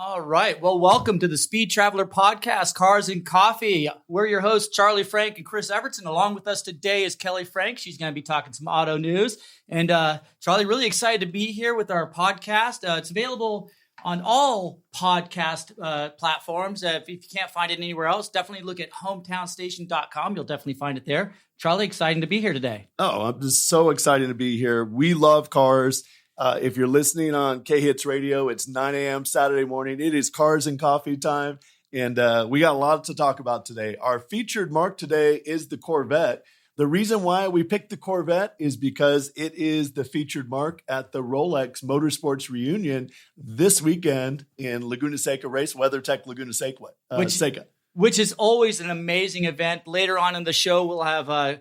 All right. Well, welcome to the Speed Traveler Podcast, Cars and Coffee. We're your hosts, Charlie Frank and Chris Evertsen. Along with us today is Kelly Frank. She's going to be talking some auto news. And Charlie, really excited to be here with our podcast. It's available on all podcast platforms. If you can't find it anywhere else, definitely look at hometownstation.com. You'll definitely find it there. Charlie, exciting to be here today. Oh, I'm just so excited to be here. We love cars. If you're listening on KHTS radio, it's 9 a.m. Saturday morning. It is Cars and Coffee time, and we got a lot to talk about today. Our featured marque today is the Corvette. The reason why we picked the Corvette is because it is the featured marque at the Rolex Motorsports Reunion this weekend in Laguna Seca Race, WeatherTech Laguna Seca. Which is always an amazing event. Later on in the show, we'll have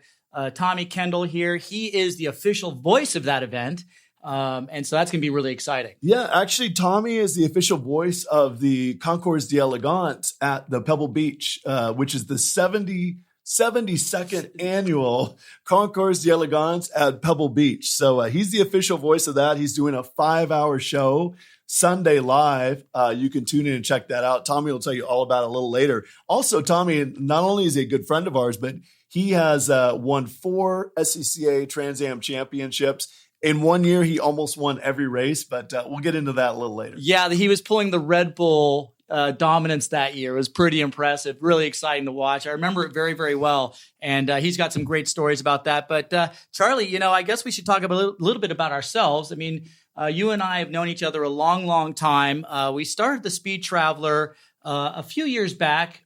Tommy Kendall here. He is the official voice of that event. And so that's going to be really exciting. Yeah, actually, Tommy is the official voice of the Concours d'Elegance at the Pebble Beach, which is the 72nd annual Concours d'Elegance at Pebble Beach. So he's the official voice of that. He's doing a 5-hour show Sunday live. You can tune in and check that out. Tommy will tell you all about it a little later. Also, Tommy, not only is he a good friend of ours, but he has won 4 SCCA Trans Am championships. In 1 year, he almost won every race, but we'll get into that a little later. Yeah, he was pulling the Red Bull dominance that year. It was pretty impressive, really exciting to watch. I remember it very, very well, and he's got some great stories about that. But Charlie, I guess we should talk a little bit about ourselves. I mean, you and I have known each other a long, long time. We started the Speed Traveler a few years back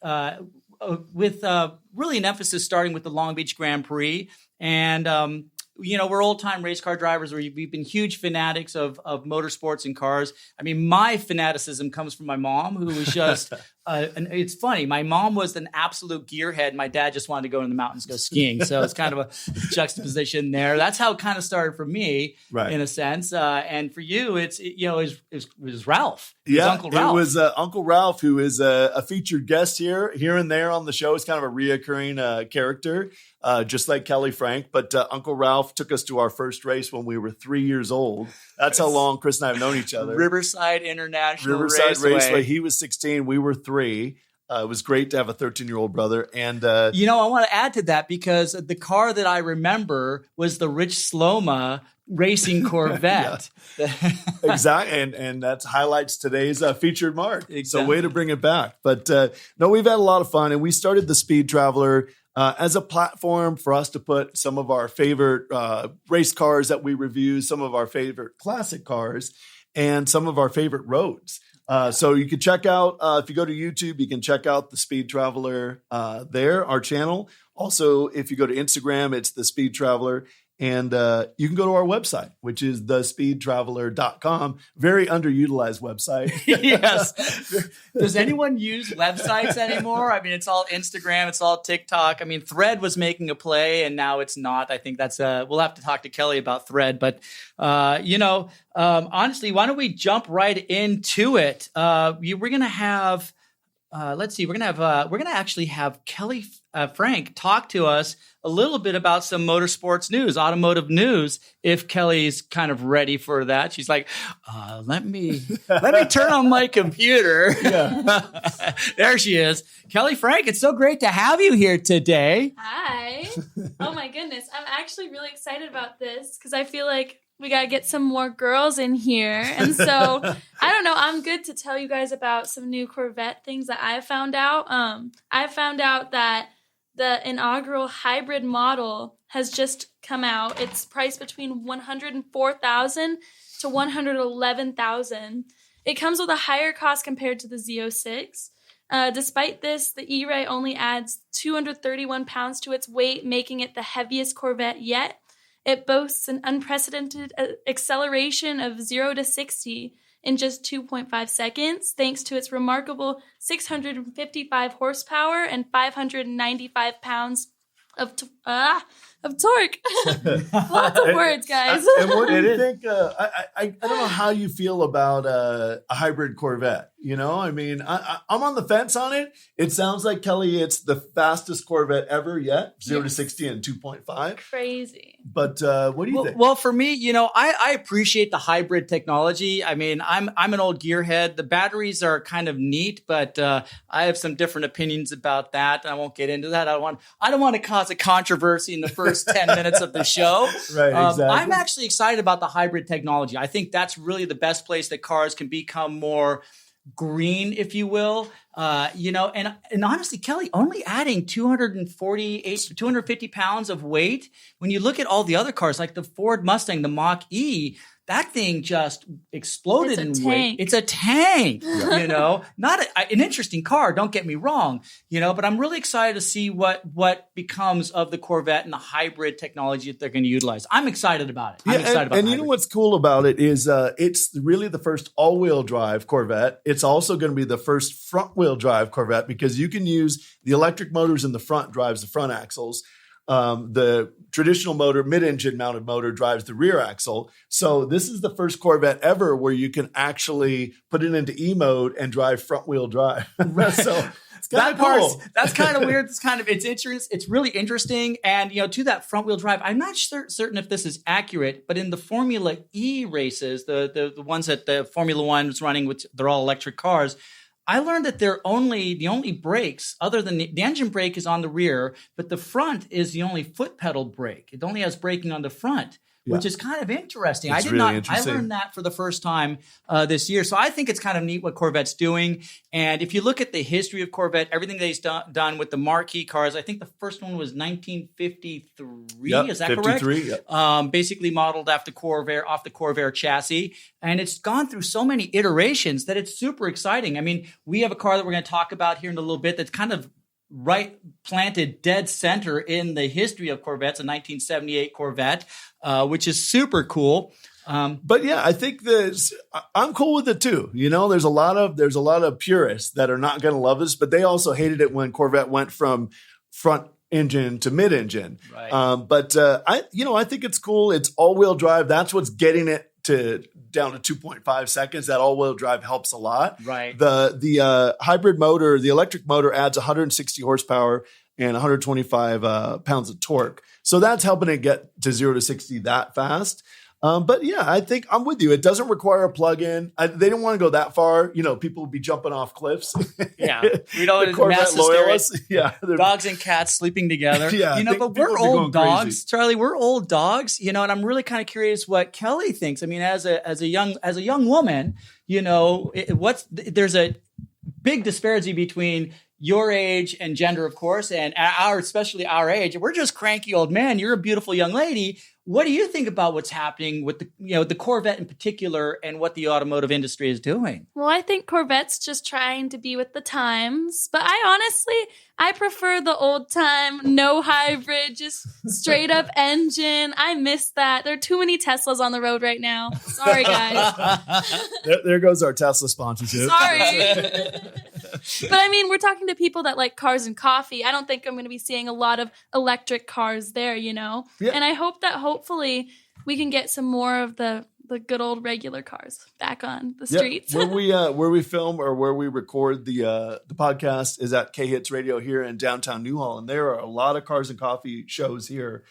with really an emphasis starting with the Long Beach Grand Prix, and we're old-time race car drivers. We've been huge fanatics of motorsports and cars. I mean, my fanaticism comes from my mom, who was just, and it's funny, my mom was an absolute gearhead. My dad just wanted to go in the mountains, go skiing. So it's kind of a juxtaposition there. That's how it kind of started for me, right, in a sense. And for you, it was Ralph. Uncle Ralph. It was Uncle Ralph, who is a featured guest here and there on the show. It's kind of a reoccurring character. Just like Kelly Frank, but Uncle Ralph took us to our first race when we were 3 years old. That's how long Chris and I have known each other. Riverside Raceway. He was 16. We were 3. It was great to have a 13-year-old brother. And, I want to add to that because the car that I remember was the Rich Sloma racing Corvette. Exactly. And that highlights today's featured marque. Exactly. So way to bring it back. But no, we've had a lot of fun, and we started the Speed Traveler as a platform for us to put some of our favorite race cars that we review, some of our favorite classic cars, and some of our favorite roads. So you can check out, if you go to YouTube, you can check out the Speed Traveler there, our channel. Also, if you go to Instagram, it's the Speed Traveler. And you can go to our website, which is thespeedtraveler.com. Very underutilized website. Yes. Does anyone use websites anymore? I mean, it's all Instagram. It's all TikTok. I mean, Thread was making a play, and now it's not. I think that's we'll have to talk to Kelly about Thread. But, honestly, why don't we jump right into it? We're going to have, we're going to actually have Kelly Frank talk to us a little bit about some motorsports news, automotive news, if Kelly's kind of ready for that. She's like, let me turn on my computer. Yeah. There she is. Kelly Frank, it's so great to have you here today. Hi. Oh my goodness. I'm actually really excited about this because I feel like we got to get some more girls in here. And so, I don't know, I'm good to tell you guys about some new Corvette things that I found out. I found out that the inaugural hybrid model has just come out. It's priced between $104,000 to $111,000. It comes with a higher cost compared to the Z06. Despite this, the E-Ray only adds 231 pounds to its weight, making it the heaviest Corvette yet. It boasts an unprecedented acceleration of 0 to 60 in just 2.5 seconds, thanks to its remarkable 655 horsepower and 595 pounds of of torque. Lots of words, guys. And what do you think? I don't know how you feel about a hybrid Corvette. You know, I mean, I'm on the fence on it. It sounds like, Kelly, it's the fastest Corvette ever yet, 0 to 60 in 2.5. Crazy. But what do you think? Well, for me, you know, I appreciate the hybrid technology. I mean, I'm an old gearhead. The batteries are kind of neat, but I have some different opinions about that. I won't get into that. I don't want to cause a controversy in the first 10 minutes of the show. Right, exactly. I'm actually excited about the hybrid technology. I think that's really the best place that cars can become more green, if you will. You know, and honestly, Kelly, only adding 250 pounds of weight. When you look at all the other cars, like the Ford Mustang, the Mach-E, that thing just exploded in weight. It's a tank, you know, not an interesting car. Don't get me wrong, you know, but I'm really excited to see what becomes of the Corvette and the hybrid technology that they're going to utilize. I'm excited about it. I'm excited about it. And you know what's cool about it is it's really the first all-wheel drive Corvette. It's also going to be the first front-wheel drive Corvette because you can use the electric motors in the front drives the front axles. The traditional motor, mid-engine mounted motor drives the rear axle. So this is the first Corvette ever where you can actually put it into E mode and drive front wheel drive. So it's kind of cool. That's kind of weird. It's really interesting. And, you know, to that front wheel drive, I'm not certain if this is accurate, but in the Formula E races, the ones that the Formula One is running, which they're all electric cars, I learned that the only brakes, other than the engine brake is on the rear, but the front is the only foot pedal brake. It only has braking on the front, which is kind of interesting. I learned that for the first time this year. So I think it's kind of neat what Corvette's doing. And if you look at the history of Corvette, everything they've done with the marquee cars, I think the first one was 1953. Is that 53, correct? Yep. Basically modeled after off the Corvair chassis. And it's gone through so many iterations that it's super exciting. I mean, we have a car that we're going to talk about here in a little bit that's kind of planted dead center in the history of Corvettes, a 1978 Corvette, which is super cool. But yeah, I think I'm cool with it too. You know, there's a lot of purists that are not going to love this, but they also hated it when Corvette went from front engine to mid engine. Right. I think it's cool. It's all wheel drive. That's what's getting it down to 2.5 seconds. That all-wheel drive helps a lot. Right. The hybrid motor, the electric motor adds 160 horsepower and 125 pounds of torque. So that's helping it get to 0 to 60 that fast. But yeah, I think I'm with you. It doesn't require a plug-in. They don't want to go that far. You know, people would be jumping off cliffs. Yeah. We don't Corvette loyalists. Yeah. Dogs and cats sleeping together. Yeah. You know, but we're old dogs, crazy. Charlie, we're old dogs, you know, and I'm really kind of curious what Kelly thinks. I mean, as a young woman, you know, there's a big disparity between your age and gender, of course, and especially our age. We're just cranky old men. You're a beautiful young lady. What do you think about what's happening with the Corvette in particular and what the automotive industry is doing? Well, I think Corvette's just trying to be with the times, but I prefer the old time, no hybrid, just straight up engine. I miss that. There are too many Teslas on the road right now. Sorry, guys. There goes our Tesla sponsorship. Sorry. But I mean, we're talking to people that like cars and coffee. I don't think I'm going to be seeing a lot of electric cars there, you know? Yeah. And I hope that hopefully we can get some more of the good old regular cars back on the streets. Where we film or where we record the podcast is at KHTS Radio here in downtown Newhall. And there are a lot of cars and coffee shows here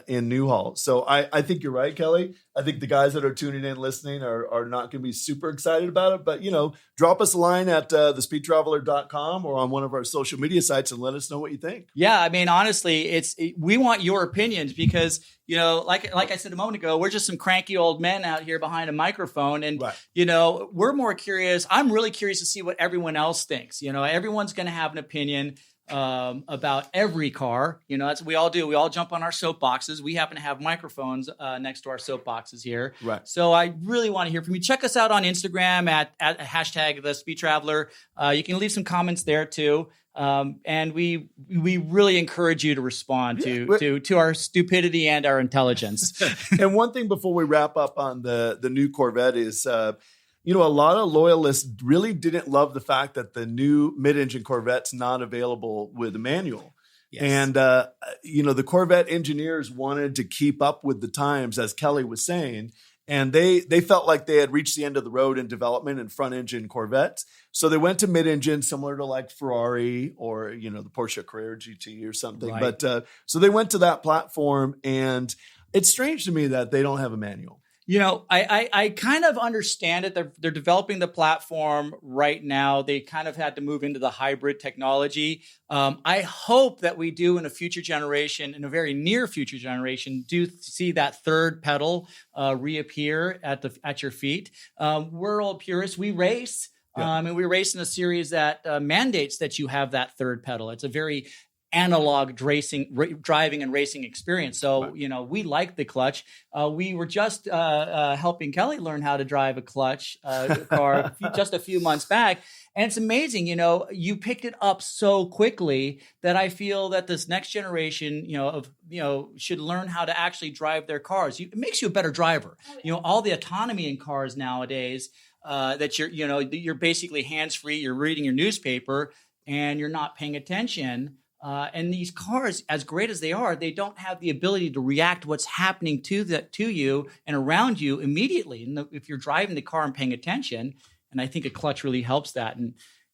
in Newhall. So I think you're right, Kelly. I think the guys that are tuning in, listening are not going to be super excited about it. But, you know, drop us a line at thespeedtraveler.com or on one of our social media sites and let us know what you think. Yeah, I mean, honestly, we want your opinions because, you know, like I said a moment ago, we're just some cranky old men out here behind a microphone. And, you know, we're more curious. I'm really curious to see what everyone else thinks. You know, everyone's going to have an opinion about every car. You know, that's what we all do. We all jump on our soapboxes. We happen to have microphones next to our soapboxes here. Right. So I really want to hear from you. Check us out on Instagram at hashtag the Speed Traveler. You can leave some comments there too. And we really encourage you to respond to our stupidity and our intelligence. And one thing before we wrap up on the new Corvette is, you know, a lot of loyalists really didn't love the fact that the new mid-engine Corvette's not available with a manual. Yes. And, the Corvette engineers wanted to keep up with the times, as Kelly was saying. And they felt like they had reached the end of the road in development in front engine Corvettes. So they went to mid engine, similar to like Ferrari or, the Porsche Carrera GT or something. Right. But so they went to that platform, and it's strange to me that they don't have a manual. I kind of understand it. They're developing the platform right now. They kind of had to move into the hybrid technology. I hope that we do in a future generation, in a very near future generation, do see that third pedal reappear at your feet. We're all purists. We race. Yeah. And we race in a series that mandates that you have that third pedal. It's a very analog driving and racing experience. So, Right. We like the clutch. We were just helping Kelly learn how to drive a clutch car just a few months back. And it's amazing, you picked it up so quickly that I feel that this next generation, should learn how to actually drive their cars. It makes you a better driver. Oh, yeah. All the autonomy in cars nowadays, that you're basically hands-free, you're reading your newspaper and you're not paying attention. And these cars, as great as they are, they don't have the ability to react to what's happening to you and around you immediately. And if you're driving the car and paying attention, and I think a clutch really helps that. And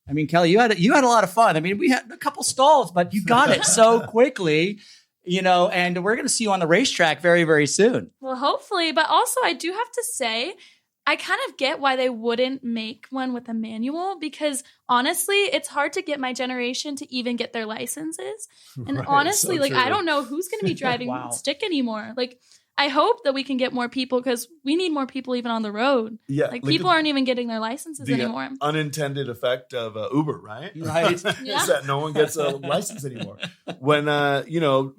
I mean, Kelly, you had a lot of fun. I mean, we had a couple stalls, but you got it so quickly, and we're going to see you on the racetrack very, very soon. Well, hopefully. But also, I do have to say, I kind of get why they wouldn't make one with a manual, because honestly, it's hard to get my generation to even get their licenses. And Right, honestly, so like, true. I don't know who's going to be driving Wow. stick anymore. Like, I hope that we can get more people, because we need more people even on the road. Yeah, Like, look people at aren't even getting their licenses the anymore. unintended effect of Uber, right? Right. Yeah. Is that no one gets a license anymore. When,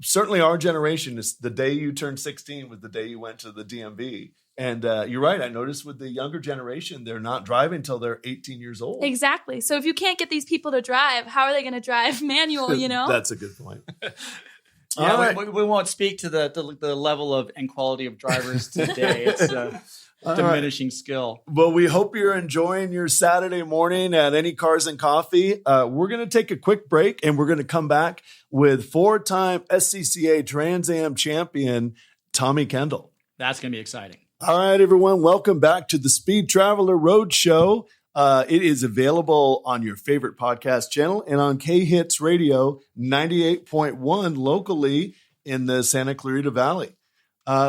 certainly our generation, is the day you turned 16 was the day you went to the DMV. And you're right. I noticed with the younger generation, they're not driving until they're 18 years old. Exactly. So if you can't get these people to drive, how are they going to drive manual, That's a good point. Yeah, All right. we won't speak to the level of and quality of drivers today. It's a All diminishing skill. Well, we hope you're enjoying your Saturday morning at Any Cars and Coffee. We're going to take a quick break, and we're going to come back with 4-time SCCA Trans Am champion Tommy Kendall. That's going to be exciting. All right, everyone. Welcome back to the Speed Traveler Road Show. It is available on your favorite podcast channel and on KHTS Radio 98.1 locally in the Santa Clarita Valley.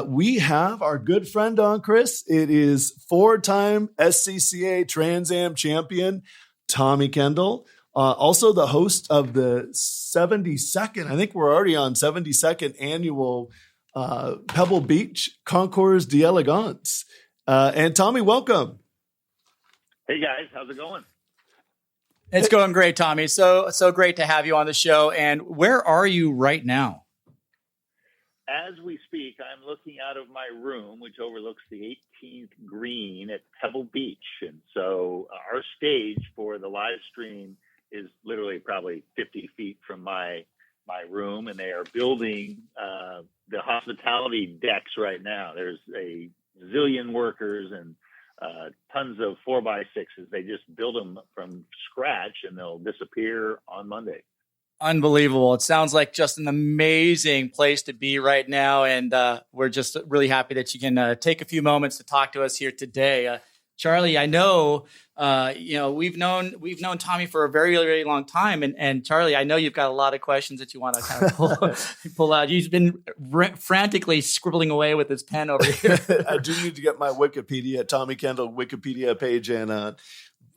We have our good friend on, Chris. It is 4-time SCCA Trans Am champion Tommy Kendall. Also the host of the 72nd, I think we're already on 72nd annual Pebble Beach Concours d'Elegance. And Tommy, welcome. Hey guys, how's it going? It's going great, Tommy. So great to have you on the show. And where are you right now? As we speak, I'm looking out of my room, which overlooks the 18th green at Pebble Beach. And so our stage for the live stream is literally probably 50 feet from my room, and they are building the hospitality decks right now. There's a zillion workers and tons of 4x6s. They just build them from scratch, and they'll disappear on Monday. Unbelievable. It sounds like just an amazing place to be right now. And we're just really happy that you can take a few moments to talk to us here today. Charlie, I know, we've known Tommy for a very, very long time. And Charlie, I know you've got a lot of questions that you want to kind of pull out. He's been frantically scribbling away with his pen over here. I do need to get my Wikipedia, Tommy Kendall Wikipedia page and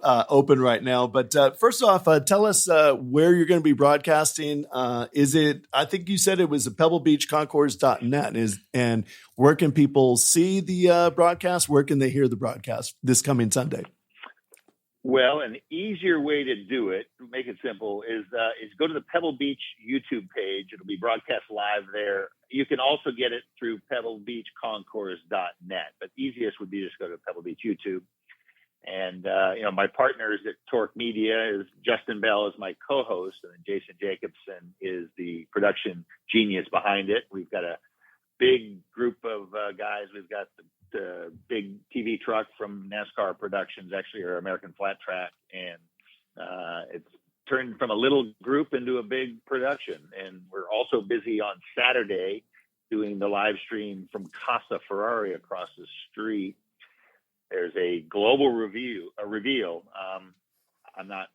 open right now. But first off, tell us where you're going to be broadcasting. Is it, I think you said it was pebblebeachconcours.net. And where can people see the broadcast? Where can they hear the broadcast this coming Sunday? Well, an easier way to do it, to make it simple, is go to the Pebble Beach YouTube page. It'll be broadcast live there. You can also get it through pebblebeachconcours.net, but easiest would be just go to Pebble Beach YouTube. And, my partners at Torque Media is Justin Bell is my co-host, and then Jason Jacobson is the production genius behind it. We've got a big group of guys. We've got the big TV truck from NASCAR Productions, actually, or American Flat Track. And it's turned from a little group into a big production. And we're also busy on Saturday doing the live stream from Casa Ferrari across the street. There's a global reveal. I'm not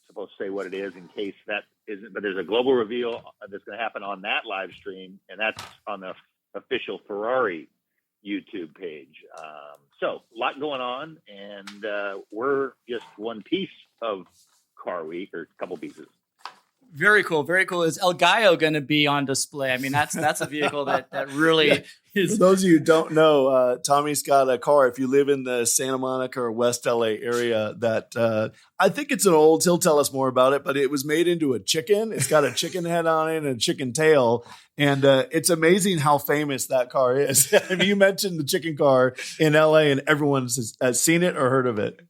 supposed to say what it is in case that isn't, but there's a global reveal that's going to happen on that live stream, and that's on the official Ferrari YouTube page. So a lot going on, and we're just one piece of Car Week, or a couple pieces. Very cool. Very cool. Is El Gallo going to be on display? I mean, that's a vehicle that really is. For those of you who don't know, Tommy's got a car. If you live in the Santa Monica or West LA area, that I think it's an old, he'll tell us more about it, but it was made into a chicken. It's got a chicken head on it and a chicken tail. And it's amazing how famous that car is. I mean, you mentioned the chicken car in LA and everyone has seen it or heard of it.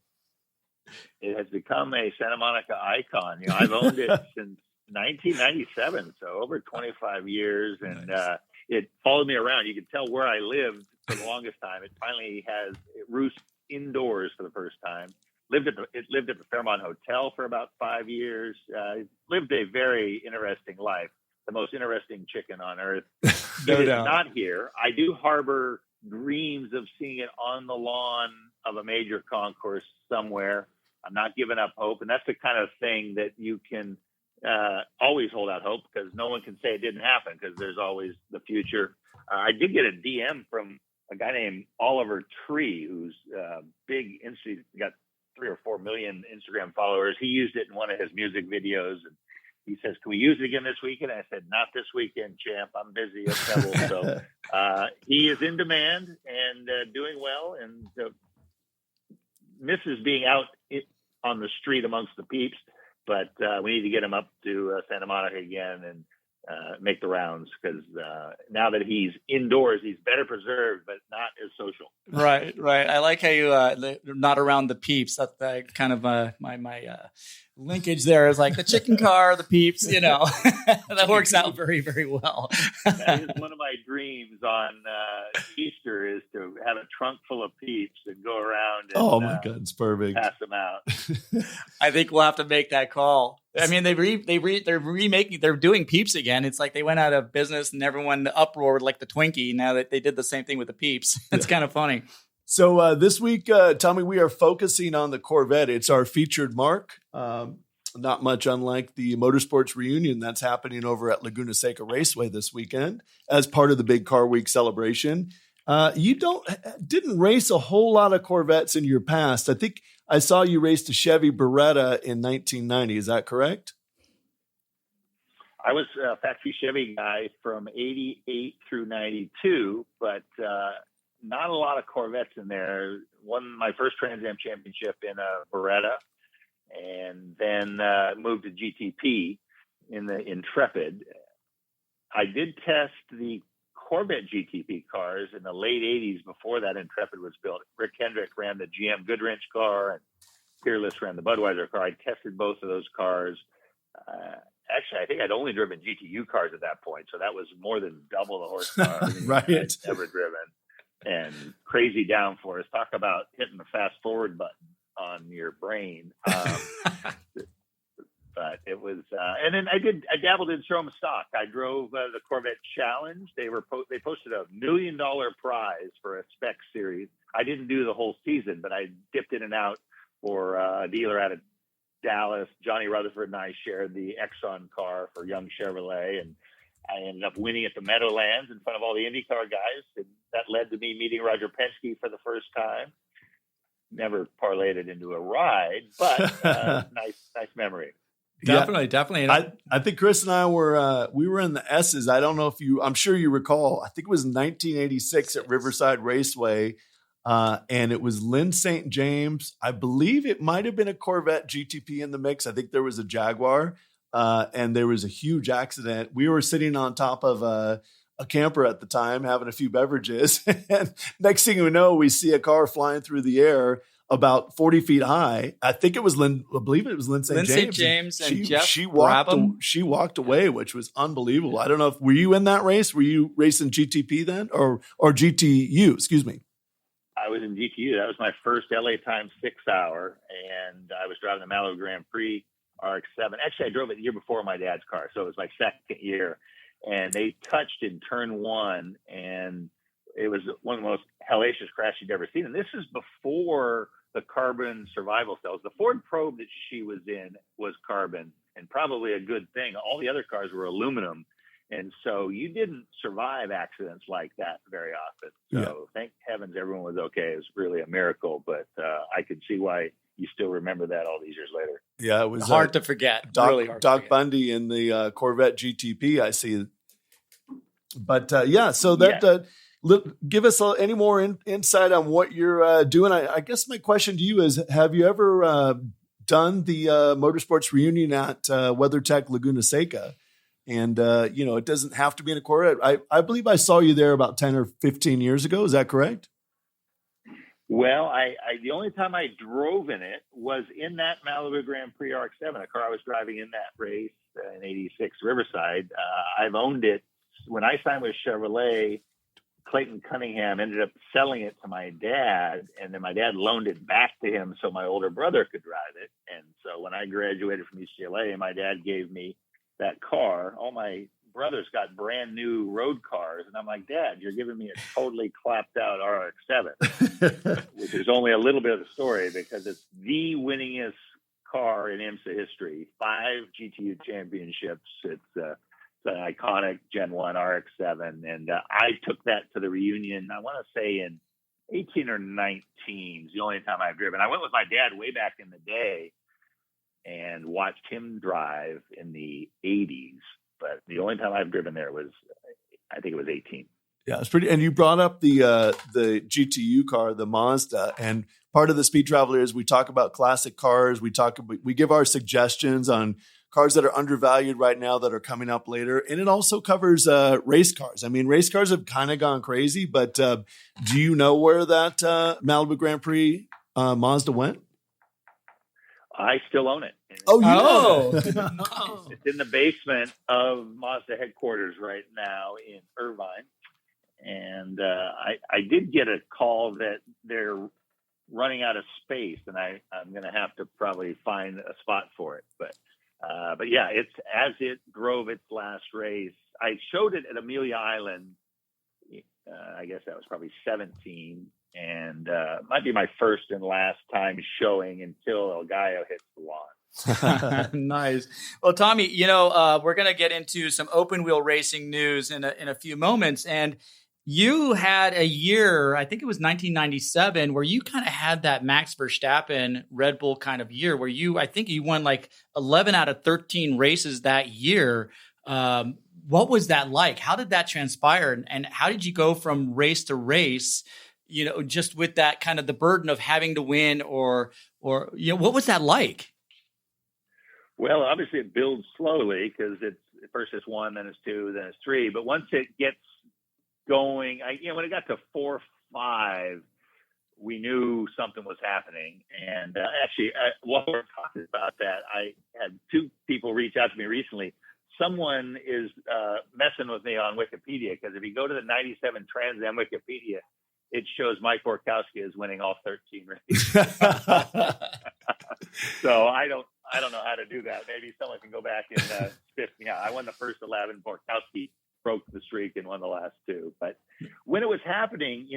It has become a Santa Monica icon. You know, I've owned it since 1997, so over 25 years, and it followed me around. You could tell where I lived for the longest time. It finally it roosts indoors for the first time. It lived at the Fairmont Hotel for about 5 years. It lived a very interesting life, the most interesting chicken on earth. No It is doubt. not here. I do harbor dreams of seeing it on the lawn of a major concourse somewhere. I'm not giving up hope, and that's the kind of thing that you can always hold out hope, because no one can say it didn't happen, because there's always the future. I did get a DM from a guy named Oliver Tree, who's big, got 3 or 4 million Instagram followers. He used it in one of his music videos, and he says, "Can we use it again this weekend?" I said, "Not this weekend, champ. I'm busy at Pebble." So he is in demand and doing well, and misses being out on the street amongst the peeps, but we need to get him up to Santa Monica again and make the rounds, because now that he's indoors, he's better preserved, but not as social. Right. I like how you not around the peeps. That's kind of my linkage there is like the chicken car, the peeps, you know, that works out very, very well. That is one of my dreams on Easter, is to have a trunk full of peeps and go around and Oh my God, it's perfect. pass them out. I think we'll have to make that call. I mean, they're doing peeps again. It's like they went out of business and everyone uproared like the Twinkie. Now that they did the same thing with the peeps, it's kind of funny. So this week, Tommy, we are focusing on the Corvette. It's our featured marque. Not much unlike the Motorsports reunion that's happening over at Laguna Seca Raceway this weekend as part of the big Car Week celebration. You didn't race a whole lot of Corvettes in your past. I think I saw you raced a Chevy Beretta in 1990. Is that correct? I was a factory Chevy guy from 88 through 92, but not a lot of Corvettes in there. Won my first Trans Am championship in a Beretta, and then moved to GTP in the Intrepid. I did test the Corvette GTP cars in the late 80s before that Intrepid was built. Rick Hendrick ran the GM Goodwrench car, and Peerless ran the Budweiser car. I tested both of those cars. Actually, I think I'd only driven GTU cars at that point, so that was more than double the horsepower Right. I'd ever driven. And crazy downforce. Talk about hitting the fast forward button on your brain. But it was, and then I dabbled in Strom stock. I drove the Corvette Challenge. They posted $1 million prize for a spec series. I didn't do the whole season, but I dipped in and out for a dealer out of Dallas. Johnny Rutherford and I shared the Exxon car for Young Chevrolet, and I ended up winning at the Meadowlands in front of all the IndyCar guys. And that led to me meeting Roger Penske for the first time. Never parlayed it into a ride, but nice memory. Definitely. I think Chris and I we were in the S's. I don't know if I'm sure you recall. I think it was 1986 at Riverside Raceway. And it was Lynn St. James. I believe it might have been a Corvette GTP in the mix. I think there was a Jaguar, and there was a huge accident. We were sitting on top of a camper at the time, having a few beverages. And next thing we know, we see a car flying through the air about 40 feet high. I believe it was Lynn St. James. And Jeff she walked away, which was unbelievable. I don't know were you in that race? Were you racing GTP then or GTU? Excuse me. I was in GTU. That was my first LA Times 6 hour, and I was driving the Malo Grand Prix RX-7. Actually, I drove it the year before my dad's car, so it was my second year. And they touched in turn one, and it was one of the most hellacious crashes you'd ever seen. And this is before the carbon survival cells. The Ford Probe that she was in was carbon, and probably a good thing. All the other cars were aluminum. And so you didn't survive accidents like that very often. So thank heavens everyone was okay. It was really a miracle, but I could see why you still remember that all these years later. Yeah, it was hard to forget. Really hard Doc to forget. Bundy in the Corvette GTP, I see. But so that give us any more insight on what you're doing. I guess my question to you is, have you ever done the motorsports reunion at WeatherTech Laguna Seca? And, it doesn't have to be in a Corvette. I believe I saw you there about 10 or 15 years ago. Is that correct? Well, I the only time I drove in it was in that Malibu Grand Prix RX-7, a car I was driving in that race in '86 Riverside. I've owned it. When I signed with Chevrolet, Clayton Cunningham ended up selling it to my dad, and then my dad loaned it back to him so my older brother could drive it. And so when I graduated from UCLA, my dad gave me that car. All my brothers got brand new road cars, and I'm like, Dad, you're giving me a totally clapped out RX-7, which is only a little bit of the story because it's the winningest car in IMSA history. 5 GTU championships. It's an iconic Gen 1 RX-7, and I took that to the reunion, I want to say in 18 or 19 is the only time I've driven. I went with my dad way back in the day and watched him drive in the 80s. But the only time I've driven there was, I think it was 18. Yeah, it's pretty. And you brought up the GTU car, the Mazda, and part of the Speed Traveler is we talk about classic cars. We give our suggestions on cars that are undervalued right now that are coming up later, and it also covers race cars. I mean, race cars have kind of gone crazy, but do you know where that Malibu Grand Prix Mazda went? I still own it. It's in the basement of Mazda headquarters right now in Irvine. And I did get a call that they're running out of space, and I'm going to have to probably find a spot for it. But yeah, it's as it drove its last race. I showed it at Amelia Island. I guess that was probably 17. And might be my first and last time showing until El Gallo hits the lawn. Nice. Well, Tommy, we're going to get into some open wheel racing news in a few moments. And you had a year, I think it was 1997, where you kind of had that Max Verstappen Red Bull kind of year where I think you won like 11 out of 13 races that year. What was that like? How did that transpire? And how did you go from race to race, just with that kind of the burden of having to win or what was that like? Well, obviously it builds slowly because first it's 1, then it's 2, then it's 3. But once it gets going, when it got to 4, 5, we knew something was happening. And actually, while we're talking about that, I had 2 people reach out to me recently. Someone is messing with me on Wikipedia because if you go to the 97 Trans Am Wikipedia, it shows Mike Borkowski is winning all 13 races. So I don't know how to do that. Maybe someone can go back and spiff me out. I won the first 11. Borkowski broke the streak and won the last 2. But when it was happening,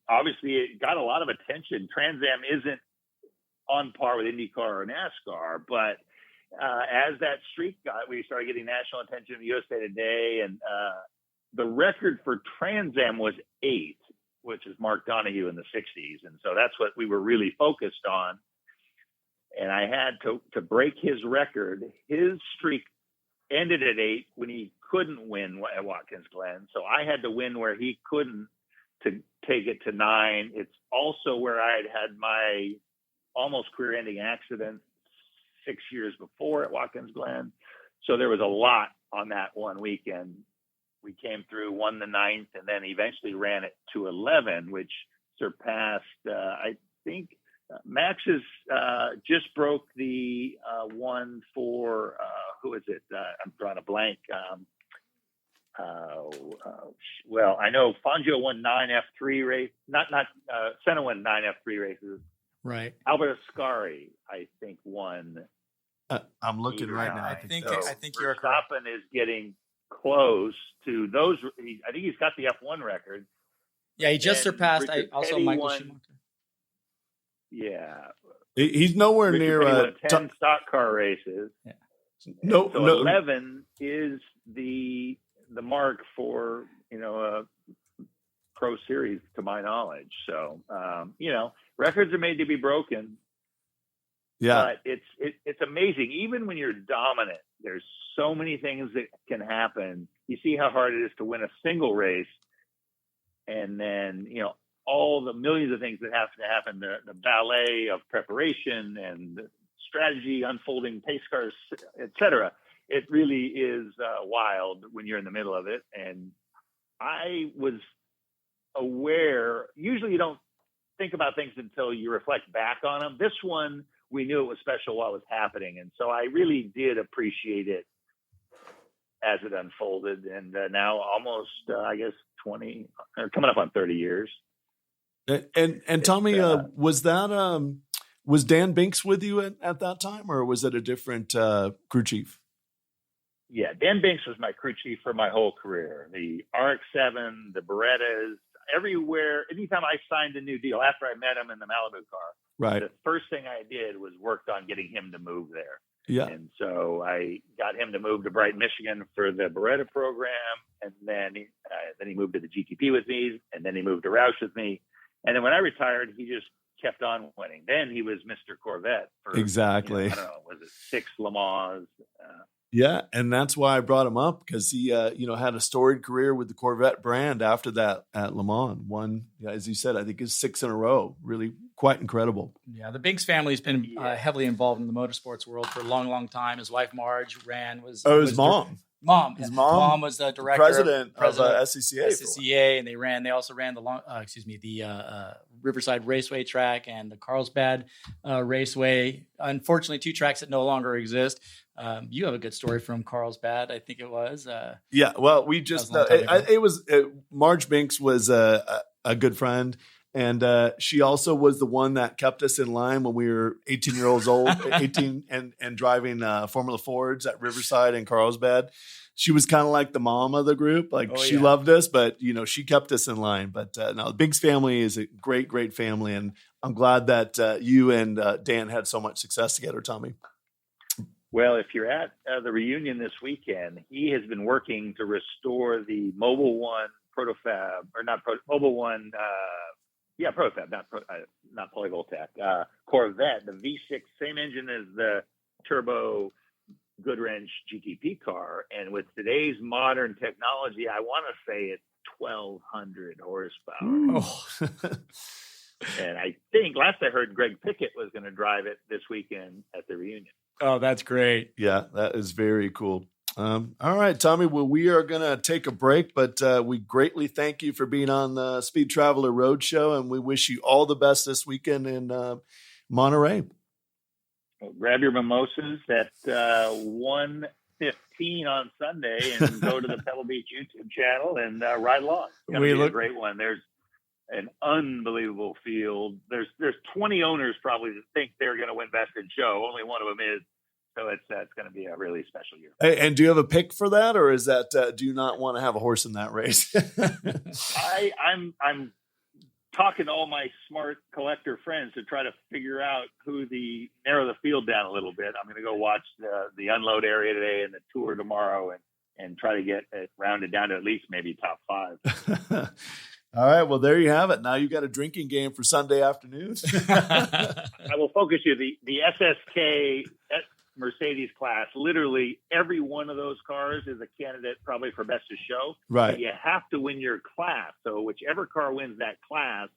obviously it got a lot of attention. Trans Am isn't on par with IndyCar or NASCAR, but as that streak we started getting national attention in the USA Today, and the record for Trans Am was 8, which is Mark Donohue in the 60s. And so that's what we were really focused on. And I had to break his record. His streak ended at 8 when he couldn't win at Watkins Glen. So I had to win where he couldn't to take it to 9. It's also where I had my almost career-ending accident 6 years before at Watkins Glen. So there was a lot on that one weekend. We came through, won the 9th, and then eventually ran it to 11, which surpassed, I think, Max's just broke the one for, who is it? I'm drawing a blank. Well, I know Fangio won 9 F3 race, not Senna won 9 F3 races. Right. Albert Ascari, I think, won. I'm looking right now. I think you're correct. Verstappen is getting close to those. I think he's got the F1 record. Yeah, he just And surpassed Richard also Petty Michael won. Schumacher. Yeah, He's nowhere Richard near Petty won 10 stock car races. Yeah. No, so 11 is the mark for a Pro Series, to my knowledge. So records are made to be broken. Yeah, but it's amazing. Even when you're dominant, there's so many things that can happen. You see how hard it is to win a single race, and then all the millions of things that have to happen, the ballet of preparation and strategy, unfolding pace cars, etc. It really is wild when you're in the middle of it. And I was aware, usually you don't think about things until you reflect back on them. This one, we knew it was special while it was happening. And so I really did appreciate it as it unfolded. And now almost, 20, or coming up on 30 years. And Tommy, was Dan Binks with you at that time, or was it a different crew chief? Yeah, Dan Binks was my crew chief for my whole career. The RX-7, the Berettas, everywhere. Anytime I signed a new deal, after I met him in the Malibu car, right, the first thing I did was worked on getting him to move there. Yeah. And so I got him to move to Brighton, Michigan for the Beretta program. And then he moved to the GTP with me. And then he moved to Roush with me. And then when I retired, he just kept on winning. Then he was Mr. Corvette for, exactly. I don't know, was it 6 Le Mans? Yeah, and that's why I brought him up, because he, had a storied career with the Corvette brand after that at Le Mans. Won, as you said, I think it's 6 in a row. Really quite incredible. Yeah, the Binks family has been heavily involved in the motorsports world for a long, long time. His wife Marge his mom. His mom was the director, president of SCCA. And they also ran the Riverside Raceway track and the Carlsbad Raceway. Unfortunately, 2 tracks that no longer exist. You have a good story from Carlsbad, I think it was. Yeah, well, we just Marge Binks was a good friend. And she also was the one that kept us in line when we were 18 years old, 18 and driving Formula Fords at Riverside and Carlsbad. She was kind of like the mom of the group. She loved us, but she kept us in line. But no, the Binks family is a great, great family. And I'm glad that you and Dan had so much success together, Tommy. Well, if you're at the reunion this weekend, he has been working to restore the Mobil 1 Protofab, or not Mobil 1, Protofab, not Polyvoltaic. Corvette, the V6, same engine as the turbo Goodwrench GTP car. And with today's modern technology, I want to say it's 1,200 horsepower. Oh. And I think, last I heard, Greg Pickett was going to drive it this weekend at the reunion. Oh, that's great. Yeah, that is very cool. All right, Tommy, well, we are going to take a break, but we greatly thank you for being on the Speed Traveler Roadshow, and we wish you all the best this weekend in Monterey. Well, grab your mimosas at 1:15 on Sunday and go to the Pebble Beach YouTube channel and ride along. It's going to be a great one. There's an unbelievable field. There's 20 owners probably that think they're going to win Best in Show. Only one of them is. So it's going to be a really special year. Hey, and do you have a pick for that, or is that do you not want to have a horse in that race? I'm talking to all my smart collector friends to try to figure out narrow the field down a little bit. I'm going to go watch the unload area today and the tour tomorrow, and try to get it rounded down to at least maybe top 5. All right. Well, there you have it. Now you got a drinking game for Sunday afternoons. I will focus you. The SSK Mercedes class, literally every one of those cars is a candidate probably for Best of Show. Right. But you have to win your class. So whichever car wins that class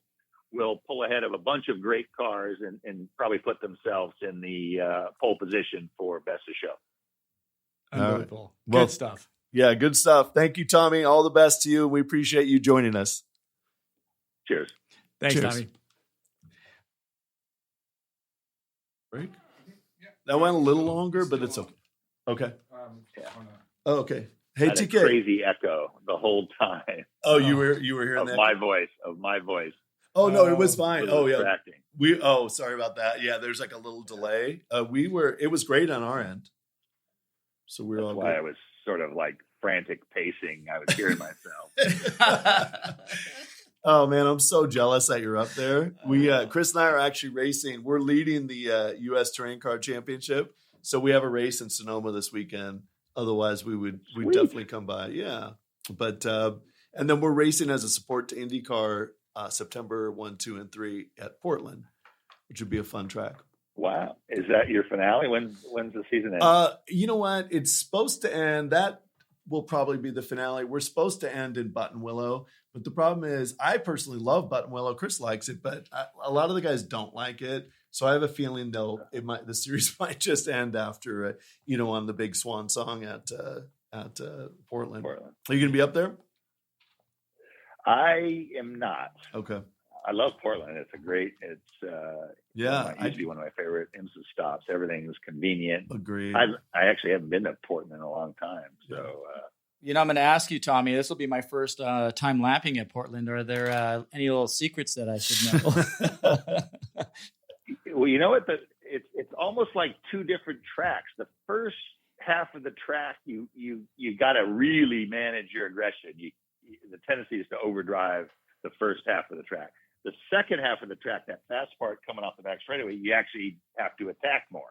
will pull ahead of a bunch of great cars and probably put themselves in the pole position for Best of Show. Unbelievable. Well, good stuff. Yeah, good stuff. Thank you, Tommy. All the best to you. We appreciate you joining us. Cheers. Thanks, Cheers. Tommy. Break? That went a little longer, but it's okay. Okay. Oh, okay. Hey, Had TK. a crazy echo the whole time. Oh, you were hearing of that? my voice. Oh no, it was fine. Was Oh yeah, distracting. sorry about that. Yeah, there's like a little delay. It was great on our end. So we were all That's why good. I was sort of like frantic pacing. I was hearing myself. Oh man, I'm so jealous that you're up there. Chris and I are actually racing. We're leading the U.S. Terrain Car Championship, so we have a race in Sonoma this weekend. Otherwise, we'd definitely come by. Yeah, but and then we're racing as a support to IndyCar September 1, 2, and 3 at Portland, which would be a fun track. Wow, is that your finale? When's the season end? You know what? It's supposed to end. That will probably be the finale. We're supposed to end in Buttonwillow. But the problem is, I personally love Buttonwillow. Chris likes it, but a lot of the guys don't like it. So I have a feeling the series might just end after, on the big swan song at Portland. Are you going to be up there? I am not. Okay. I love Portland. It's used to be one of my favorite IMSA stops. Everything was convenient. Agreed. I actually haven't been to Portland in a long time, so. I'm going to ask you, Tommy, this will be my first time lapping at Portland. Are there any little secrets that I should know? Well, you know what? It's almost like two different tracks. The first half of the track, you got to really manage your aggression. The tendency is to overdrive the first half of the track. The second half of the track, that fast part coming off the back straightaway, you actually have to attack more.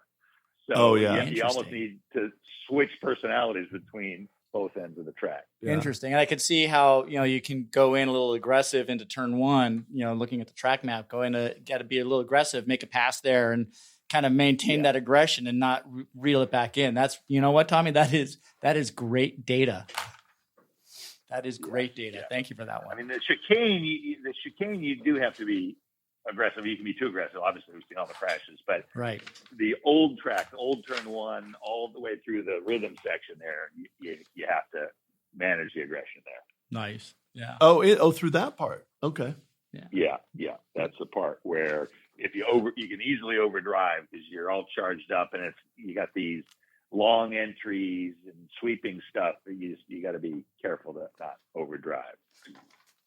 So you almost need to switch personalities between both ends of the track. Yeah. Interesting. And I could see how, you can go in a little aggressive into turn one, looking at the track map, got to be a little aggressive, make a pass there and kind of maintain that aggression and not reel it back in. That's, you know what, Tommy, that is great data. That is great data. Yeah. Thank you for that one. I mean, the chicane, you do have to be aggressive. You can be too aggressive. Obviously, we've seen all the crashes, but right. The old track, the old turn one, all the way through the rhythm section there, you have to manage the aggression there. Nice. Yeah. Through that part. Okay. Yeah. That's the part where if you can easily overdrive because you're all charged up and you got these long entries and sweeping stuff. You got to be careful to not overdrive.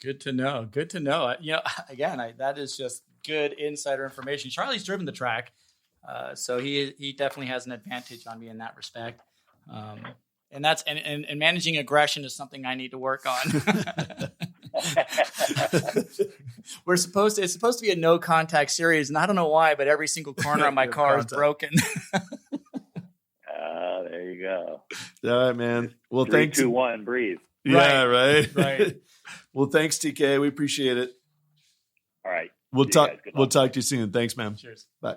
Good to know. Again, that is just good insider information. Charlie's driven the track, so he definitely has an advantage on me in that respect. And that's and managing aggression is something I need to work on. It's supposed to be a no contact series, and I don't know why, but every single corner on my car is broken. There you go. All right, man. Well, 3, 2, 1, breathe. Yeah, right. Well, thanks, TK. We appreciate it. All right. We'll talk to you soon. Thanks, man. Cheers. Bye.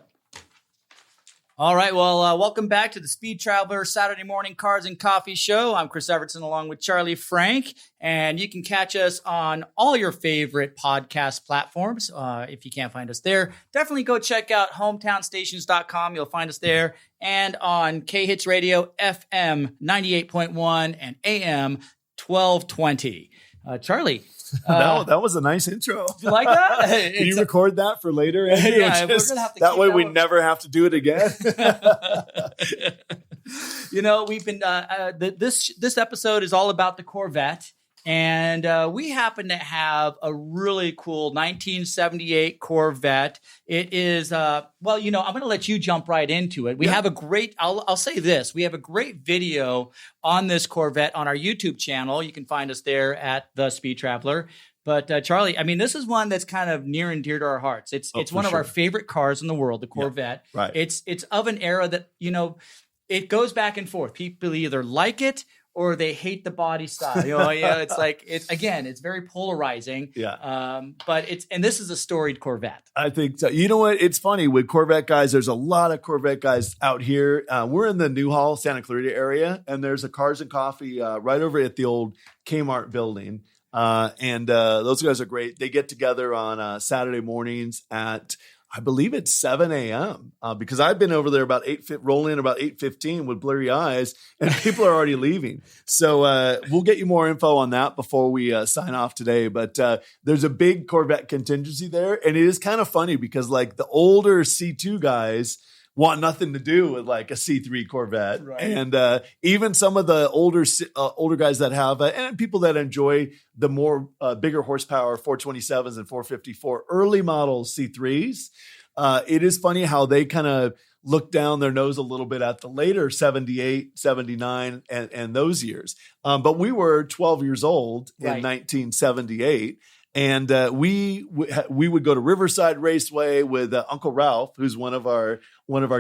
All right. Well, welcome back to the Speed Traveler Saturday Morning Cars and Coffee Show. I'm Chris Evertsen along with Charlie Frank, and you can catch us on all your favorite podcast platforms. If you can't find us there, definitely go check out hometownstations.com. You'll find us there, and on KHTS Radio FM 98.1 and AM 1220. Charlie. That was a nice intro. You like that? Can you record that for later? Andrew? Yeah, we're gonna have to that way we never have to do it again. We've been this episode is all about the Corvette, and we happen to have a really cool 1978 Corvette. It is I'm going to let you jump right into it. We have a great. I'll say this: we have a great video on this Corvette on our YouTube channel. You can find us there at The Speed Traveler. But Charlie, I mean, this is one that's kind of near and dear to our hearts. It's one of our favorite cars in the world, the Corvette. Yeah, right. It's of an era that it goes back and forth. People either like it or they hate the body style. It's like it's very polarizing. Yeah. But this is a storied Corvette. I think so. You know what? It's funny with Corvette guys. There's a lot of Corvette guys out here. We're in the Newhall, Santa Clarita area, and there's a Cars and Coffee right over at the old Kmart building. And those guys are great. They get together on Saturday mornings at, I believe it's 7 a.m. Because I've been over there about rolling in about 8:15 with blurry eyes, and people are already leaving. So we'll get you more info on that before we sign off today. But there's a big Corvette contingency there, and it is kind of funny because like the older C2 guys want nothing to do with like a C3 Corvette. Right. And even some of the older guys that have, and people that enjoy the more bigger horsepower 427s and 454 early model C3s, it is funny how they kind of look down their nose a little bit at the later 78, 79, and those years. But we were 12 years old in 1978. And we would go to Riverside Raceway with Uncle Ralph, who's one of our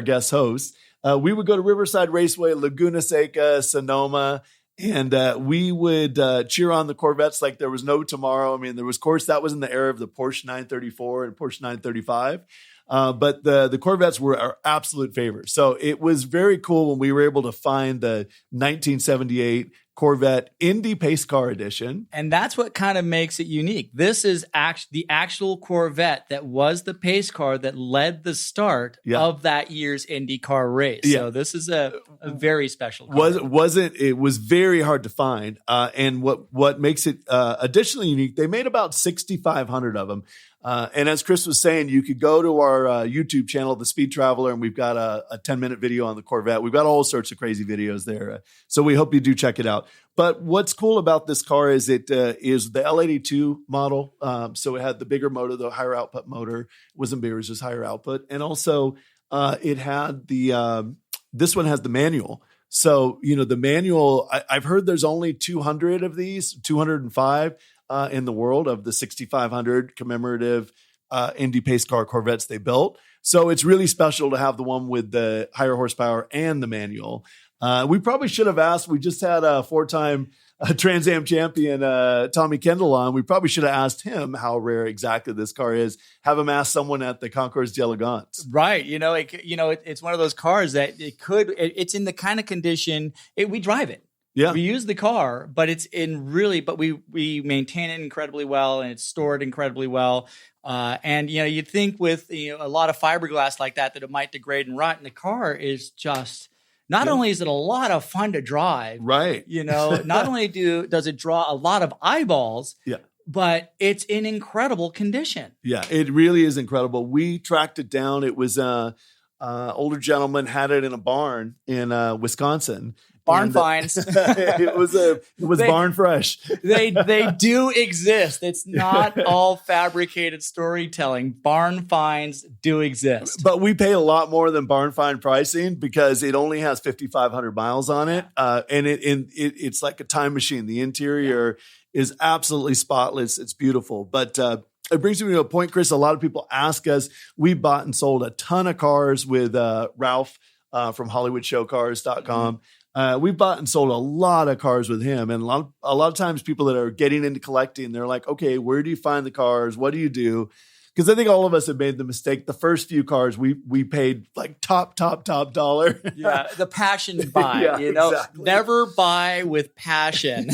guest hosts. We would go to Riverside Raceway, Laguna Seca, Sonoma, and we would cheer on the Corvettes like there was no tomorrow. I mean, there was, of course, that was in the era of the Porsche 934 and Porsche 935. But the Corvettes were our absolute favorite. So it was very cool when we were able to find the 1978 Corvette Indy Pace Car Edition. And that's what kind of makes it unique. This is the actual Corvette that was the pace car that led the start of that year's IndyCar race. Yeah. So this is a very special car. It was very hard to find. And what makes it additionally unique, they made about 6,500 of them. And as Chris was saying, you could go to our YouTube channel, The Speed Traveler, and we've got a 10-minute video on the Corvette. We've got all sorts of crazy videos there. So we hope you do check it out. But what's cool about this car is it is the L82 model. So it had the bigger motor, the higher output motor. It wasn't bigger, it was just higher output. And also it had this one has the manual. So, the manual, I've heard there's only 200 of these, 205 in the world of the 6,500 commemorative Indy Pace Car Corvettes they built. So it's really special to have the one with the higher horsepower and the manual. We probably should have asked. We just had a 4-time Trans Am champion, Tommy Kendall, on. We probably should have asked him how rare exactly this car is. Have him ask someone at the Concours d'Elegance. Right. It's one of those cars that it's in the kind of condition we drive it. Yeah. We use the car, but we maintain it incredibly well, and it's stored incredibly well. And you'd think with a lot of fiberglass like that it might degrade and rot, and the car is just not only is it a lot of fun to drive, right? Not only does it draw a lot of eyeballs, but it's in incredible condition. Yeah, it really is incredible. We tracked it down. It was older gentleman had it in a barn in Wisconsin. Barn finds. It was barn fresh. They do exist. It's not all fabricated storytelling. Barn finds do exist. But we pay a lot more than barn find pricing because it only has 5,500 miles on it, and it's like a time machine. The interior is absolutely spotless. It's beautiful, but. It brings me to a point, Chris. A lot of people ask us. We bought and sold a ton of cars with Ralph from HollywoodShowCars.com. We've bought and sold a lot of cars with him. And a lot of times people that are getting into collecting, they're like, okay, where do you find the cars? What do you do? Because I think all of us have made the mistake. The first few cars we paid like top dollar. Yeah, the passion buy. Exactly. Never buy with passion.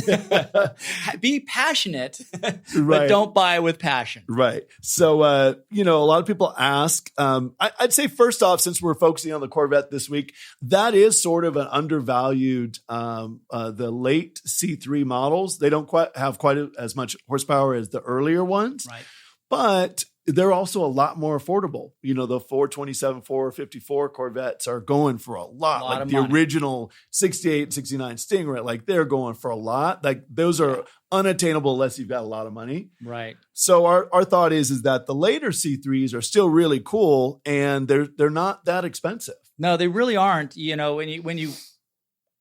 Be passionate, right. But don't buy with passion. Right. So a lot of people ask. I'd say first off, since we're focusing on the Corvette this week, that is sort of an undervalued. The late C3 models, they don't have quite as much horsepower as the earlier ones. Right. But they're also a lot more affordable. The 427, 454 Corvettes are going for a lot. Like the money. Original 68, 69 Stingray, like they're going for a lot. Like those are unattainable unless you've got a lot of money. Right. So our thought is that the later C3s are still really cool and they're not that expensive. No, they really aren't. When you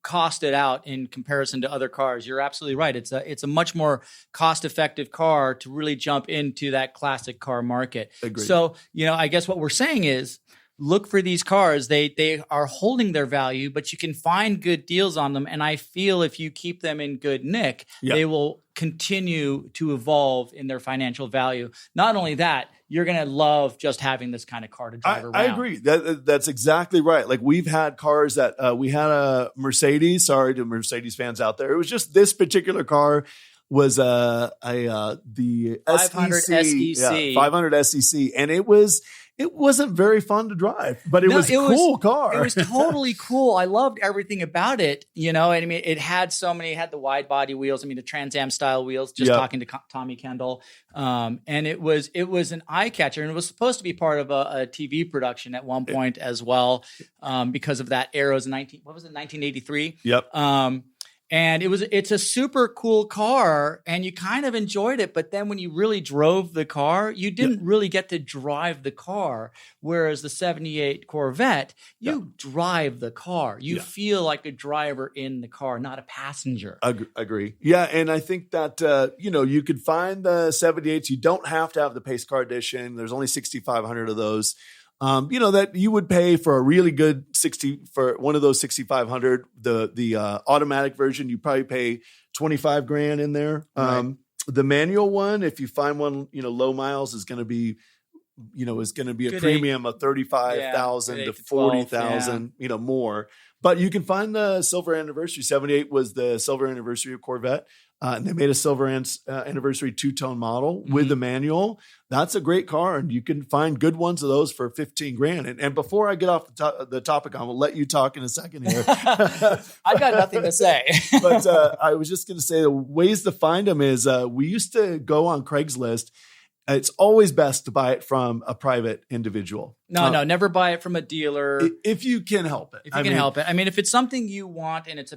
cost it out in comparison to other cars, you're absolutely right. It's a much more cost-effective car to really jump into that classic car market. Agreed. So, I guess what we're saying is look for these cars. They are holding their value, but you can find good deals on them. And I feel if you keep them in good nick, they will continue to evolve in their financial value. Not only that, you're going to love just having this kind of car to drive around. I agree. That's exactly right. Like we've had cars that we had a Mercedes. Sorry to Mercedes fans out there. It was just this particular car was the 500 SEC. Yeah, 500 SEC, and it was it wasn't very fun to drive, but it was a cool car. It was totally cool. I loved everything about it, and I mean, it had it had the wide body wheels. I mean, the Trans Am style wheels, just talking to Tommy Kendall. And it was an eye catcher, and it was supposed to be part of a TV production at one point as well. Because of that Arrows 1983. Yep. And it's a super cool car, and you kind of enjoyed it. But then when you really drove the car, you didn't really get to drive the car. Whereas the 78 Corvette, you drive the car. You feel like a driver in the car, not a passenger. Agree. Yeah. And I think that, you could find the 78s. You don't have to have the Pace Car Edition. There's only 6,500 of those. That you would pay for a really good for one of those 6,500, the automatic version, you probably pay 25 grand in there. Right. The manual one, if you find one, low miles is going to be, a good premium of 35,000 to 40,000, more. But you can find the silver anniversary. 78 was the silver anniversary of Corvette. And they made a silver anniversary two-tone model with the manual. That's a great car, and you can find good ones of those for 15 grand. And before I get off the topic, I will let you talk in a second here. I got nothing to say. But I was just going to say the ways to find them is we used to go on Craigslist. It's always best to buy it from a private individual. No, never buy it from a dealer. If you can help it. If you can help it. I mean, if it's something you want and it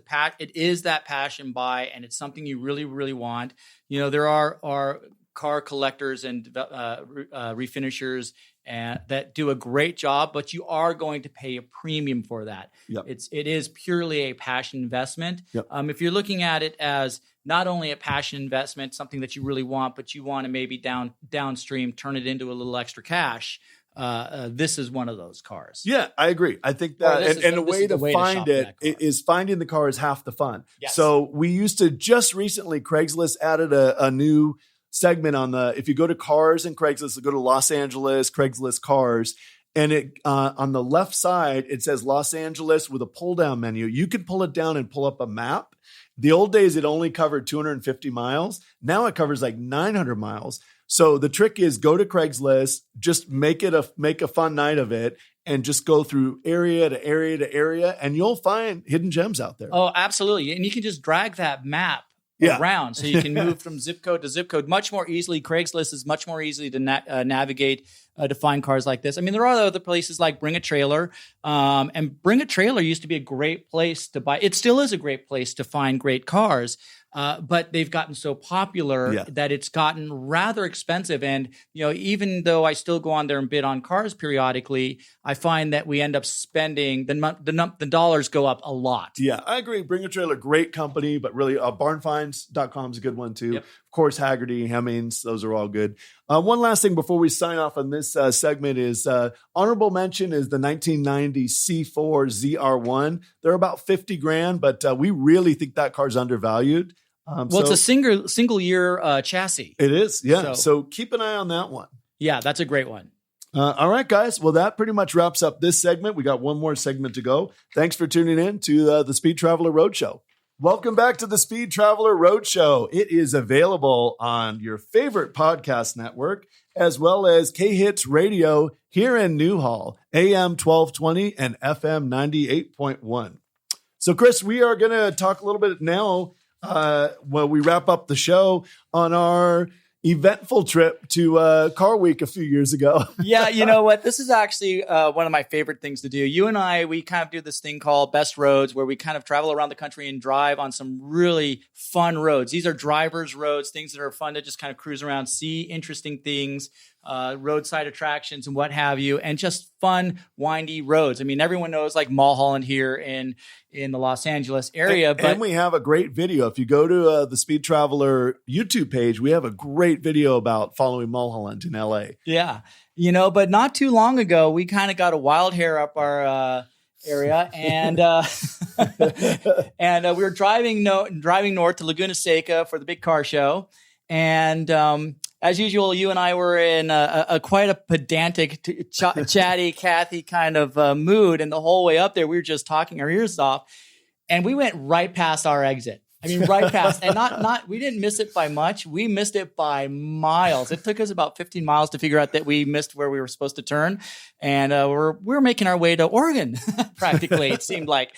is that passion buy and it's something you really, really want. There are car collectors and refinishers and that do a great job, but you are going to pay a premium for that. Yep. It is purely a passion investment. Yep. If you're looking at it as not only a passion investment, something that you really want, but you want to maybe downstream turn it into a little extra cash. This is one of those cars. Yeah, I agree. I think that, and a way to find it is finding the car is half the fun. Yes. So we used to just recently, Craigslist added a new segment if you go to cars and Craigslist, go to Los Angeles, Craigslist cars, and it on the left side, it says Los Angeles with a pull down menu. You can pull it down and pull up a map. The old days, it only covered 250 miles. Now it covers like 900 miles. So the trick is go to Craigslist, just make a fun night of it, and just go through area to area to area, and you'll find hidden gems out there. Oh, absolutely. And you can just drag that map around. So you can move from zip code to zip code much more easily. Craigslist is much more easy to navigate to find cars like this. I mean, there are other places like Bring a Trailer. And Bring a Trailer used to be a great place to buy. It still is a great place to find great cars. But they've gotten so popular that it's gotten rather expensive. And, even though I still go on there and bid on cars periodically, I find that we end up spending the dollars go up a lot. Yeah, I agree. Bring a Trailer, great company, but really barnfinds.com is a good one too. Yep. Of course, Haggerty, Hemmings, those are all good. One last thing before we sign off on this segment is honorable mention is the 1990 C4 ZR1. They're about 50 grand, but we really think that car's undervalued. It's a single year chassis. It is, yeah. So keep an eye on that one. Yeah, that's a great one. All right, guys. Well, that pretty much wraps up this segment. We got one more segment to go. Thanks for tuning in to the Speed Traveler Roadshow. Welcome back to the Speed Traveler Roadshow. It is available on your favorite podcast network, as well as KHTS Radio here in Newhall, AM 1220 and FM 98.1. So, Chris, we are going to talk a little bit now when we wrap up the show on our eventful trip to Car Week a few years ago. Yeah, you know what? This is actually one of my favorite things to do. You and I, we kind of do this thing called Best Roads, where we kind of travel around the country and drive on some really fun roads. These are drivers' roads, things that are fun to just kind of cruise around, see interesting things, roadside attractions and what have you, and just fun, windy roads. I mean, everyone knows like Mulholland here in the Los Angeles area. And we have a great video. If you go to the Speed Traveler YouTube page, we have a great video about following Mulholland in LA. Yeah. But not too long ago, we kind of got a wild hair up our area, and and we were driving north to Laguna Seca for the big car show. And as usual, you and I were in quite a pedantic, chatty, Cathy kind of mood. And the whole way up there, we were just talking our ears off. And we went right past our exit. I mean, right past. And we didn't miss it by much. We missed it by miles. It took us about 15 miles to figure out that we missed where we were supposed to turn. And we're making our way to Oregon, practically, it seemed like.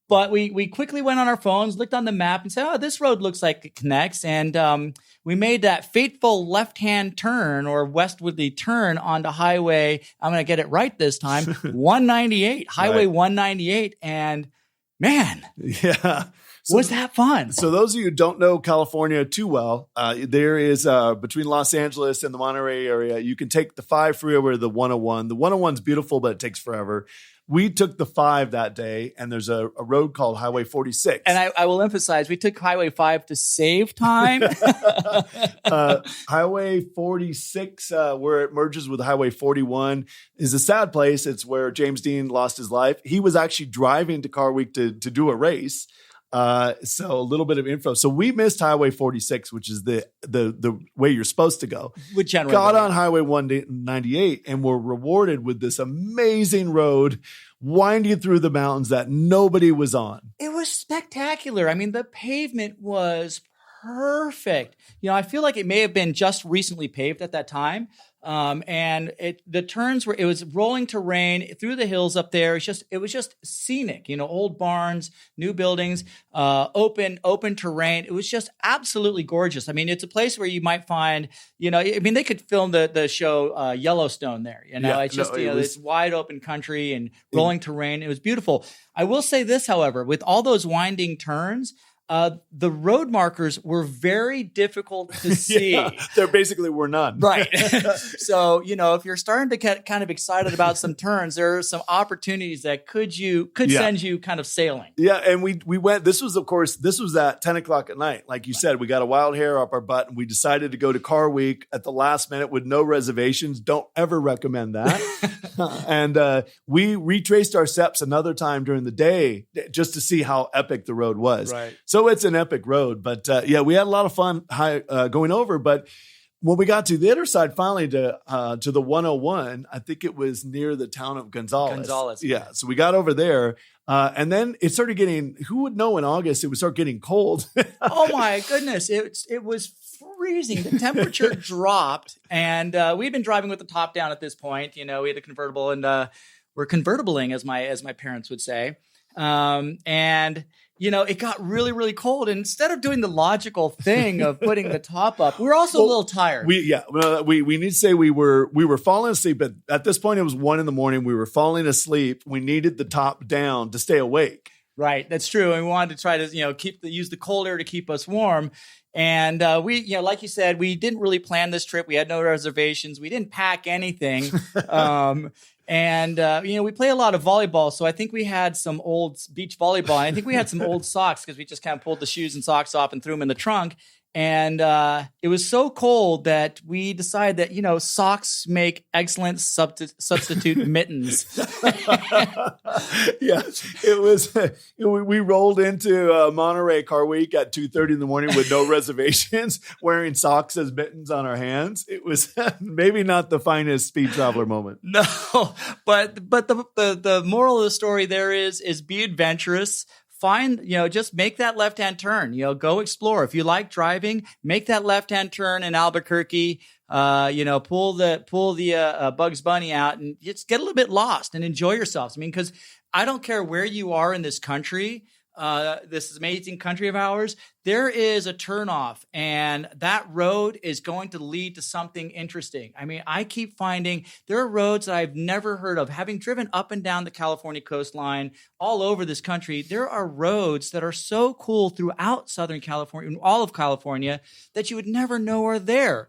But we quickly went on our phones, looked on the map, and said, oh, this road looks like it connects. And we made that fateful left-hand turn or westwardly turn onto highway, I'm going to get it right this time, 198, Highway 198. And man, yeah. Was that fun? So those of you who don't know California too well, there is between Los Angeles and the Monterey area, you can take the 5 freeway or the 101. The 101's beautiful, but it takes forever. We took the 5 that day, and there's a road called Highway 46. And I will emphasize, we took Highway 5 to save time. Highway 46, where it merges with Highway 41, is a sad place. It's where James Dean lost his life. He was actually driving to Car Week to do a race. So a little bit of info. So we missed Highway 46, which is the way you're supposed to go. Got on Highway 198 and were rewarded with this amazing road winding through the mountains that nobody was on. It was spectacular. I mean, the pavement was perfect. You know, I feel like it may have been just recently paved at that time. And the turns it was rolling terrain through the hills up there. It was just scenic, you know, old barns, new buildings, open terrain. It was just absolutely gorgeous. I mean, it's a place where you might find, you know, I mean, they could film the show Yellowstone there, you know, Yeah, it's just, this wide open country and rolling terrain. It was beautiful. I will say this, however, with all those winding turns, the road markers were very difficult to see. Yeah, there basically were none. Right. So, you know, if you're starting to get kind of excited about some turns, there are some opportunities that could send you kind of sailing. Yeah. And we went, this was at 10 o'clock at night. Like you said, we got a wild hair up our butt and we decided to go to Car Week at the last minute with no reservations. Don't ever recommend that. And we retraced our steps another time during the day just to see how epic the road was. Right. So it's an epic road, but we had a lot of fun going over. But when we got to the other side, finally to the 101, I think it was near the town of Gonzales. Yeah, so we got over there, and then it started getting. Who would know in August it would start getting cold? Oh my goodness! It was freezing. The temperature dropped, and we'd been driving with the top down at this point. You know, we had a convertible, and we're convertibling, as my parents would say, and. You know, it got really, really cold. And instead of doing the logical thing of putting the top up, we were also a little tired. We need to say we were falling asleep. But at this point, it was 1 a.m. We were falling asleep. We needed the top down to stay awake. Right. That's true. And we wanted to try to, you know, use the cold air to keep us warm. And we, you know, like you said, we didn't really plan this trip. We had no reservations. We didn't pack anything. And, you know, we play a lot of volleyball. So I think we had some old beach volleyball. And I think we had some old socks because we just kind of pulled the shoes and socks off and threw them in the trunk. And it was so cold that we decided that, you know, socks make excellent substitute mittens. Yeah, it was. We rolled into Monterey Car Week at 2:30 in the morning with no reservations, wearing socks as mittens on our hands. It was maybe not the finest speed traveler moment. No, but the moral of the story there is be adventurous. Find, you know, just make that left-hand turn, you know, go explore. If you like driving, make that left-hand turn in Albuquerque, you know, pull the Bugs Bunny out and just get a little bit lost and enjoy yourselves. I mean, because I don't care where you are in this country, this amazing country of ours, there is a turnoff and that road is going to lead to something interesting. I mean, I keep finding there are roads that I've never heard of. Having driven up and down the California coastline all over this country, there are roads that are so cool throughout Southern California and all of California that you would never know are there.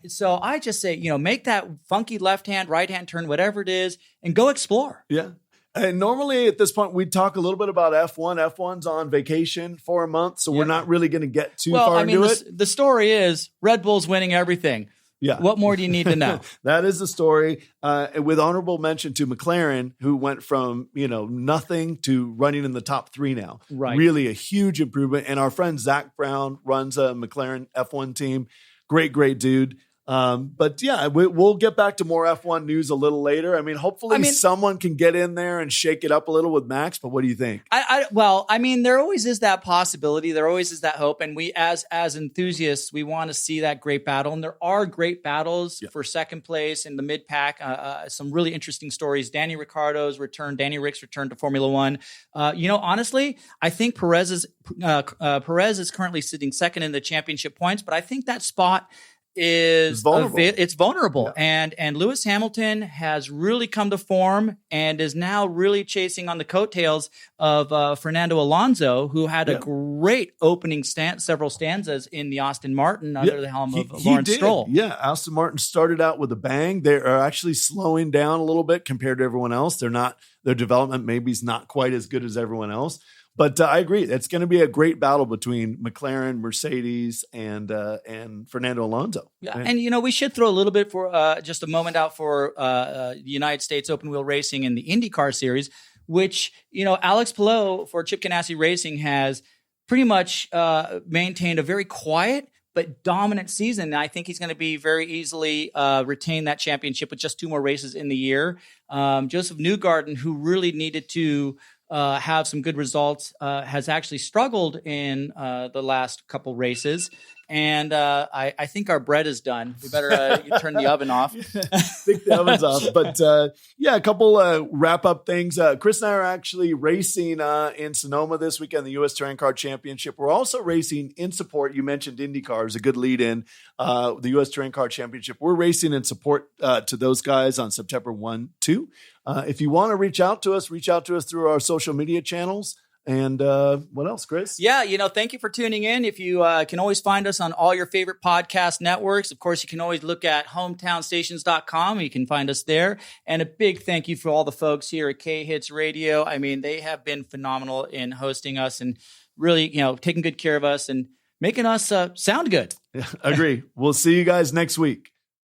So I just say, you know, make that funky left-hand, right-hand turn, whatever it is, and go explore. Yeah. And normally at this point, we talk a little bit about F1. F1's on vacation for a month, so we're not really going to get too far into it. The story is Red Bull's winning everything. Yeah. What more do you need to know? That is the story. With honorable mention to McLaren, who went from, you know, nothing to running in the top 3 now. Right. Really a huge improvement. And our friend Zach Brown runs a McLaren F1 team. Great dude. But yeah, we'll get back to more F1 news a little later. I mean, hopefully someone can get in there and shake it up a little with Max. But what do you think? Well, I mean, there always is that possibility. There always is that hope. And we, as enthusiasts, we want to see that great battle. And there are great battles for second place in the mid pack. Some really interesting stories. Danny Ricciardo's return. Danny Rick's return to Formula One. Honestly, I think Perez is currently sitting second in the championship points, but I think that spot is vulnerable. It's vulnerable. Yeah. And Lewis Hamilton has really come to form and is now really chasing on the coattails of Fernando Alonso, who had a great opening several stanzas in the Aston Martin under the helm of Lawrence Stroll. Yeah, Aston Martin started out with a bang. They are actually slowing down a little bit compared to everyone else. Their development maybe is not quite as good as everyone else. But I agree. It's going to be a great battle between McLaren, Mercedes, and Fernando Alonso. Yeah, and we should throw a little bit for just a moment out for the United States Open Wheel Racing in the IndyCar Series, which Alex Palou for Chip Ganassi Racing has pretty much maintained a very quiet but dominant season. And I think he's going to be very easily retain that championship with just 2 more races in the year. Joseph Newgarden, who really needed to have some good results, has actually struggled in the last couple races. And I think our bread is done. We better turn the oven off. Think the oven's off. But a couple wrap up things. Chris and I are actually racing in Sonoma this weekend, the U.S. Touring Car Championship. We're also racing in support. You mentioned IndyCar is a good lead in the U.S. Touring Car Championship. We're racing in support to those guys on September 1, 2. If you want to reach out to us through our social media channels. And what else, Chris? Yeah, thank you for tuning in. If you can always find us on all your favorite podcast networks. Of course, you can always look at hometownstations.com. You can find us there. And a big thank you for all the folks here at KHTS Radio. I mean, they have been phenomenal in hosting us and really, taking good care of us and making us sound good. Agree. We'll see you guys next week.